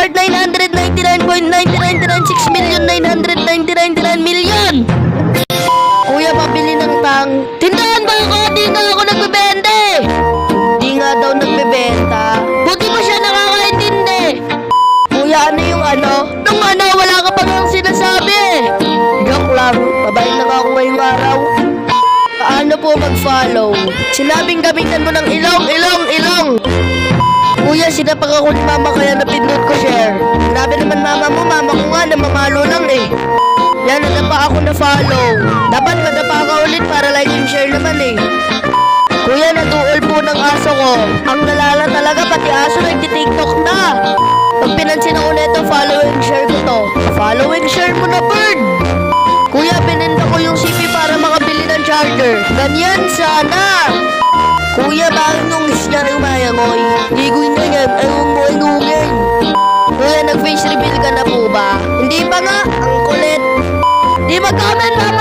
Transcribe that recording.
worth 999.99996,999,999 Kuya, pabili ng tang. Tindahan ba ako? Di nga ako nagbebente. Di nga daw nagbebenta. Buti pa siya nakakaintindi. Kuya, ano yung ano? Nung ano, wala ka pa nang sinasabi. Joke lang. Babae na nga ako ngayong araw. Paano po mag-follow? Sinabing gamitan mo ng ilong. Kuya, sinapag ako ni mama kaya napindot ko share. Grabe naman mama ko nga, namamalo lang eh. Yan, nadapa ako na follow. Dapat madapa ka ulit para like and share naman eh. Kuya, natuol po ng aso ko. Ang nalala talaga, pati aso nagti-tiktok na. Pag pinansin ako na ito, follow and share ko to. Follow and share mo na, bird. Kuya, binenta ko yung CP para makabili ng charger. Ganyan sana. Kuya, bakit nung isya yung mayangoy? Ligoy na yan, ayong mo ingungin. Kuya, nag-face reveal ka na po ba? Hindi pa nga, ang kulit. Di mag-comment, mama!